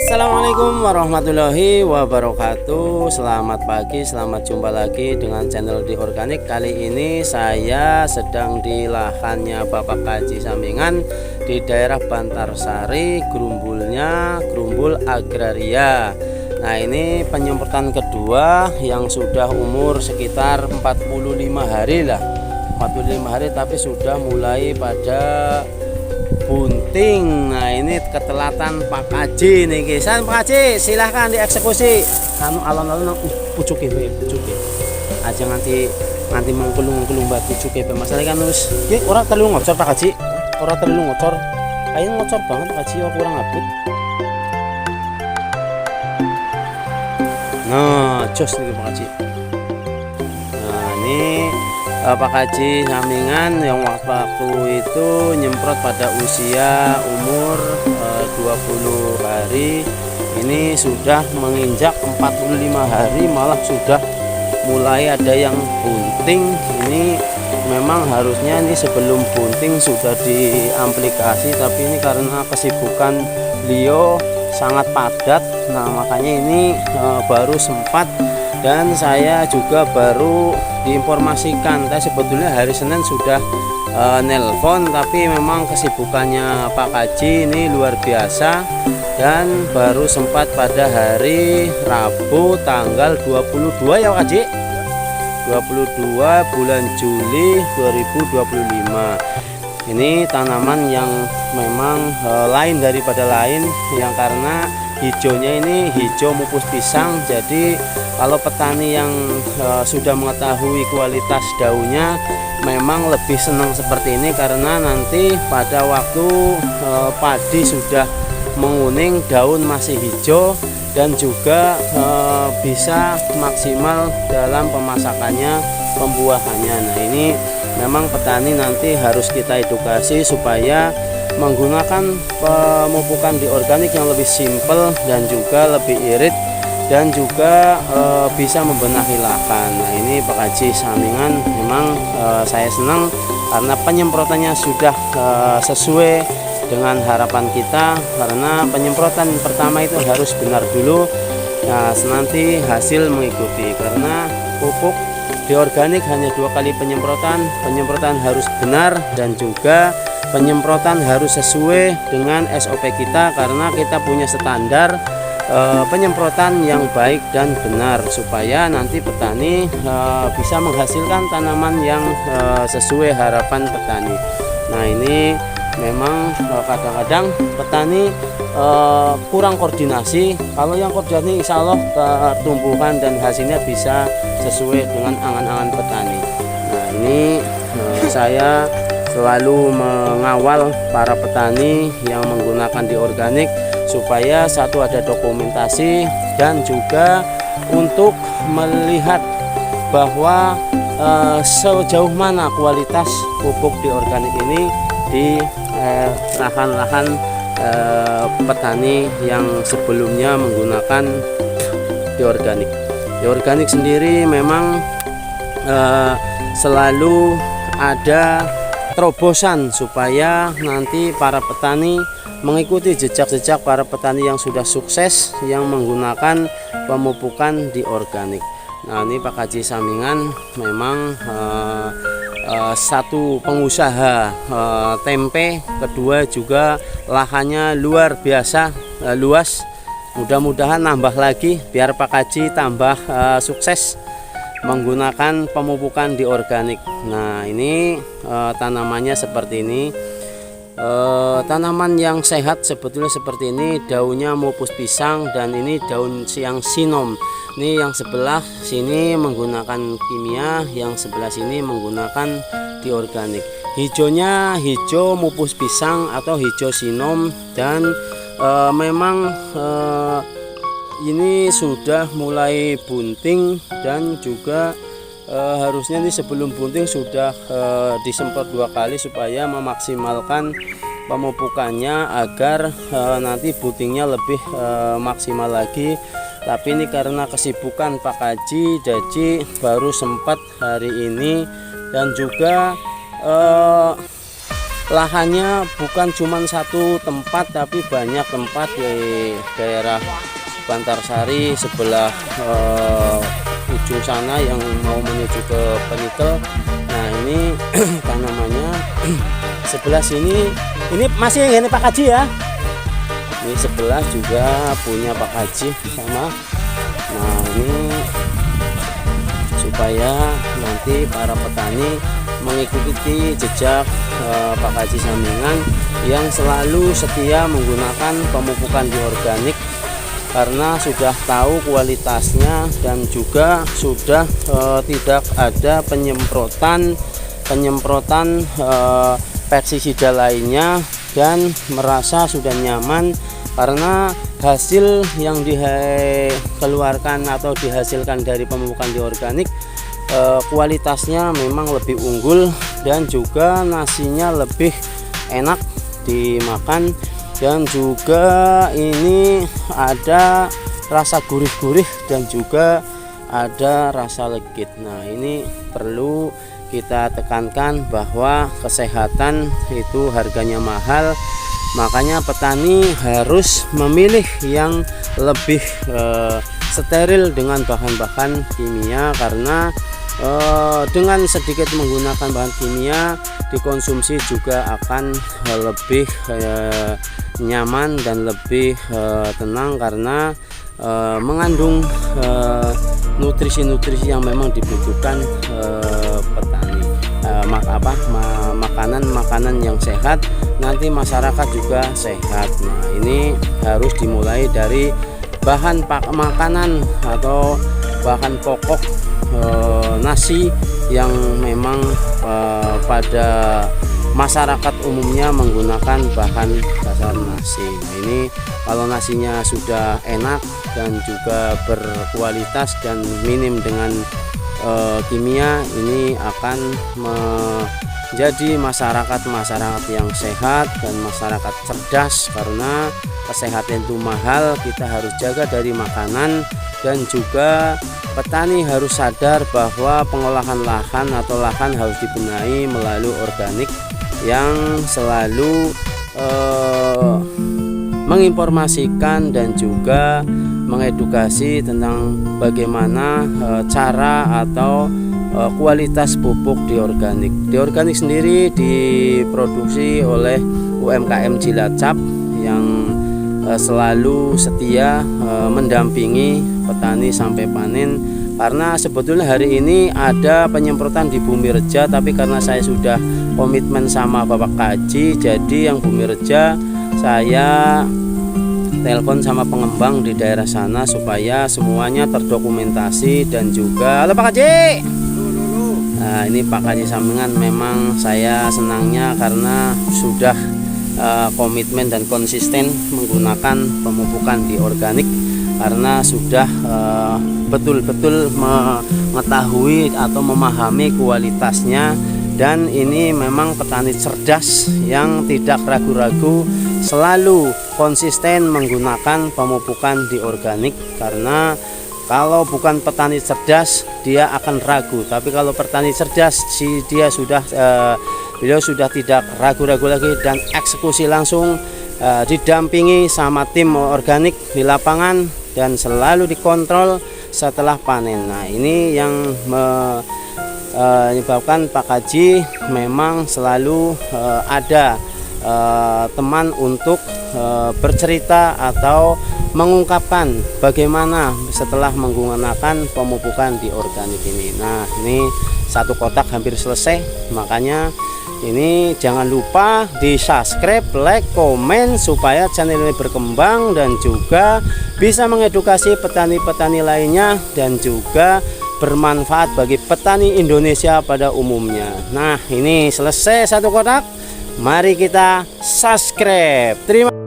Assalamualaikum warahmatullahi wabarakatuh. Selamat pagi, selamat jumpa lagi dengan channel di Organik. Kali ini saya sedang di lahannya Bapak Kaji Samingan di daerah Bantarsari, Grumbul Agraria. Nah, ini penyemprotan kedua yang sudah umur sekitar 45 hari lah. 45 hari tapi sudah mulai pada bunting. Nah, ini ketelatan Pak Kaji nih kisan. Pak Kaji silahkan dieksekusi alon-alon pucuke aja nanti mengkelung pucuke masalah kan wis ora terlalu ngocor Pak Kaji, ora terlalu ngocor, ayo ngocor banget Pak Kaji, kurang abut. Nah, jos nih Pak Kaji. Nah, ini Pak Kaji Samingan yang waktu itu nyemprot pada usia umur 20 hari. Ini sudah menginjak 45 hari malah sudah mulai ada yang bunting. Ini memang harusnya ini sebelum bunting sudah diaplikasi, tapi ini karena kesibukan beliau sangat padat. Nah, makanya ini baru sempat, dan saya juga baru diinformasikan. Saya sebetulnya hari Senin sudah nelpon, tapi memang kesibukannya Pak Kaji ini luar biasa, dan baru sempat pada hari Rabu tanggal 22 ya Pak Kaji, 22 bulan Juli 2025. Ini tanaman yang memang lain daripada lain, yang karena hijaunya ini hijau mupus pisang. Jadi kalau petani yang sudah mengetahui kualitas daunnya memang lebih senang seperti ini, karena nanti pada waktu padi sudah menguning, daun masih hijau, dan juga bisa maksimal dalam pemasakannya, pembuahannya. Nah, ini memang petani nanti harus kita edukasi supaya menggunakan pemupukan di organik yang lebih simpel dan juga lebih irit, dan juga bisa membenahi lahan. Nah, ini Pak Kaji Samingan memang saya senang karena penyemprotannya sudah sesuai dengan harapan kita, karena penyemprotan pertama itu harus benar dulu. Nah, nanti hasil mengikuti, karena pupuk di organik hanya 2 kali penyemprotan harus benar, dan juga penyemprotan harus sesuai dengan SOP kita, karena kita punya standar penyemprotan yang baik dan benar, supaya nanti petani bisa menghasilkan tanaman yang sesuai harapan petani. Nah, ini memang kadang-kadang petani kurang koordinasi. Kalau yang koordinasi insya Allah tumbuhan dan hasilnya bisa sesuai dengan angan-angan petani. Nah, ini saya selalu mengawal para petani yang menggunakan di organik, supaya satu ada dokumentasi, dan juga untuk melihat bahwa sejauh mana kualitas pupuk di organik ini di lahan-lahan petani yang sebelumnya menggunakan di organik. Di organik sendiri memang selalu ada terobosan supaya nanti para petani mengikuti jejak-jejak para petani yang sudah sukses yang menggunakan pemupukan di organik. Nah, ini Pak Kaji Samingan memang satu pengusaha tempe, kedua juga lahannya luar biasa luas. Mudah-mudahan nambah lagi biar Pak Kaji tambah sukses menggunakan pemupukan di organik. Nah, ini tanamannya seperti ini, tanaman yang sehat sebetulnya seperti ini. Daunnya mupus pisang, dan ini daun yang sinom. Ini yang sebelah sini menggunakan kimia, yang sebelah sini menggunakan di organik. Hijaunya hijau mupus pisang atau hijau sinom, dan memang ini sudah mulai bunting, dan juga harusnya ini sebelum bunting sudah disemprot 2 kali supaya memaksimalkan pemupukannya agar nanti buntingnya lebih maksimal lagi. Tapi ini karena kesibukan Pak Kaji, jadi baru sempat hari ini, dan juga lahannya bukan cuma satu tempat, tapi banyak tempat di daerah Bantarsari sebelah ujung sana yang mau menuju ke Penikel. Nah ini tanamannya sebelah sini, ini masih ini Pak Haji ya. Ini sebelah juga punya Pak Haji sama. Nah ini supaya nanti para petani mengikuti jejak Pak Haji Samingan yang selalu setia menggunakan pemupukan organik, karena sudah tahu kualitasnya dan juga sudah tidak ada penyemprotan pestisida lainnya, dan merasa sudah nyaman karena hasil yang dikeluarkan atau dihasilkan dari pemupukan organik kualitasnya memang lebih unggul, dan juga nasinya lebih enak dimakan, dan juga ini ada rasa gurih-gurih dan juga ada rasa legit. Nah ini perlu kita tekankan bahwa kesehatan itu harganya mahal, makanya petani harus memilih yang lebih steril dengan bahan-bahan kimia, karena dengan sedikit menggunakan bahan kimia dikonsumsi juga akan lebih nyaman dan lebih tenang, karena mengandung nutrisi-nutrisi yang memang dibutuhkan petani. Makanan-makanan yang sehat, nanti masyarakat juga sehat. Nah ini harus dimulai dari bahan makanan atau bahan pokok nasi yang memang pada masyarakat umumnya menggunakan bahan dasar nasi. Nah ini kalau nasinya sudah enak dan juga berkualitas dan minim dengan kimia, ini akan menjadi masyarakat yang sehat dan masyarakat cerdas, karena kesehatan itu mahal, kita harus jaga dari makanan, dan juga petani harus sadar bahwa pengolahan lahan atau lahan harus dibenahi melalui organik yang selalu menginformasikan dan juga mengedukasi tentang bagaimana cara atau kualitas pupuk di organik. Di organik sendiri diproduksi oleh UMKM Cilacap yang selalu setia mendampingi petani sampai panen, karena sebetulnya hari ini ada penyemprotan di Bumi Reja, tapi karena saya sudah komitmen sama Bapak Haji, jadi yang Bumi Reja saya telepon sama pengembang di daerah sana supaya semuanya terdokumentasi, dan juga halo Pak Haji. Nah ini Pak Haji Samingan, memang saya senangnya karena sudah komitmen dan konsisten menggunakan pemupukan di organik, karena sudah betul-betul mengetahui atau memahami kualitasnya, dan ini memang petani cerdas yang tidak ragu-ragu selalu konsisten menggunakan pemupukan di organik, karena kalau bukan petani cerdas dia akan ragu, tapi kalau petani cerdas beliau sudah tidak ragu-ragu lagi dan eksekusi langsung, didampingi sama tim organik di lapangan dan selalu dikontrol setelah panen. Nah ini yang menyebabkan Pak Haji memang selalu ada teman untuk bercerita atau mengungkapkan bagaimana setelah menggunakan pemupukan di organik ini. Nah ini satu kotak hampir selesai, makanya ini jangan lupa di subscribe, like, komen supaya channel ini berkembang dan juga bisa mengedukasi petani-petani lainnya dan juga bermanfaat bagi petani Indonesia pada umumnya. Nah ini selesai satu kotak, mari kita subscribe. Terima kasih.